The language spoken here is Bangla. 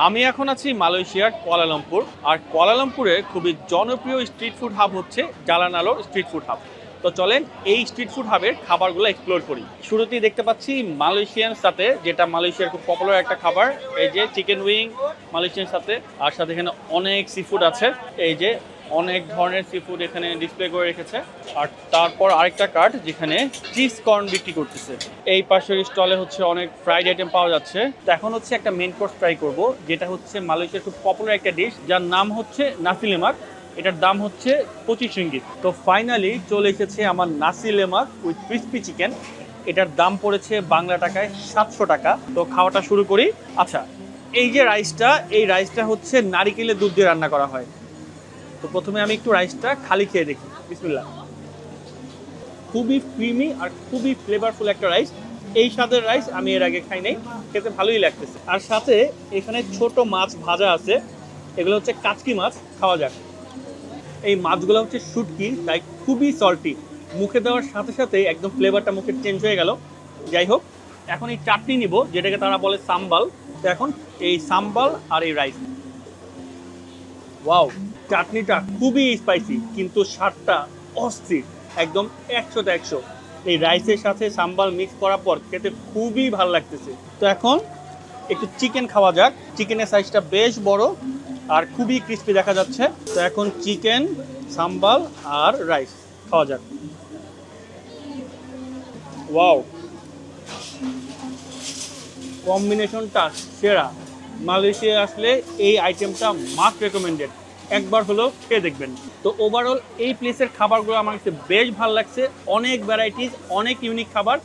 আমি এখন আছি মালয়েশিয়ার কুয়ালালামপুর। আর কুয়ালালামপুরে খুবই জনপ্রিয় স্ট্রিট ফুড হাব হচ্ছে জালান আলোর স্ট্রিট ফুড হাব। তো চলেন এই স্ট্রিট ফুড হাবের খাবারগুলো এক্সপ্লোর করি। শুরুতেই দেখতে পাচ্ছি মালয়েশিয়ান সাথে, যেটা মালয়েশিয়ার খুব পপুলার একটা খাবার। এই যে চিকেন উইং মালয়েশিয়ান সাথে, আর সাথে এখানে অনেক সি ফুড আছে। এই যে অনেক ধরনের সি ফুড এখানে ডিসপ্লে করে রেখেছে। আর তারপর আরেকটা কার্ট যেখানে চিজ কর্ন বিক্রি করতেছে। এই পাশের স্টলে হচ্ছে অনেক ফ্রাইড আইটেম পাওয়া যাচ্ছে। তো এখন হচ্ছে একটা মেন কোর্স ট্রাই করব, যেটা হচ্ছে মালয়েশিয়ার খুব পপুলার একটা ডিশ, যার নাম হচ্ছে নাসি লেমাক। এটার দাম হচ্ছে 25 রিঙ্গিত। তো ফাইনালি চলে এসেছে আমার নাসি লেমাক উইথ ক্রিসপি চিকেন। এটার দাম পড়েছে বাংলা টাকায় 700 টাকা। তো খাওয়াটা শুরু করি। আচ্ছা, এই যে রাইসটা, এই রাইসটা হচ্ছে নারিকেলের দুধ দিয়ে রান্না করা হয়। তো প্রথমে আমি একটু রাইসটা খালি খেয়ে দেখি। বিসমিল্লাহ। খুবই ক্রিমি আর খুবই ফ্লেভারফুল একটা রাইস। এই স্বাদের রাইস আমি এর আগে খাই নাই, খেতে ভালোই লাগতেছে। আর সাথে এখানে ছোট মাছ ভাজা আছে, এগুলো হচ্ছে কাচকি মাছ, খাওয়া যাক। এই মাছগুলো হচ্ছে শুটকি, তাই খুবই সল্টি। মুখে দেওয়ার সাথে সাথে একদম ফ্লেভারটা মুখে চেঞ্জ হয়ে গেল। যাই হোক, এখন এই চাটনি নিব, যেটাকে তারা বলে সাম্বাল। তো এখন এই সাম্বাল আর এই রাইস। ওয়াও, চাটনিটা খুবই স্পাইসি, কিন্তু স্বাদটা অস্থির, একদম 100তে 100। এই রাইসের সাথে সাম্বাল মিক্স করার পর খেতে খুবই ভালো লাগতেছে। তো এখন একটু চিকেন খাওয়া যাক। চিকেনের সাইজটা বেশ বড় আর খুবই ক্রিস্পি দেখা যাচ্ছে। তো এখন চিকেন, সাম্বাল আর রাইস খাওয়া যাক। ওয়াও, কম্বিনেশনটা সেরা। মালয়েশিয়া আসলে এই আইটেমটা মাস্ট রেকমেন্ডেড, একবার হলেও খেয়ে দেখবেন। তো ওভারঅল এই প্লেসের খাবারগুলো আমার কাছে বেশ ভালো লাগছে। অনেক ভ্যারাইটিস, অনেক ইউনিক খাবার।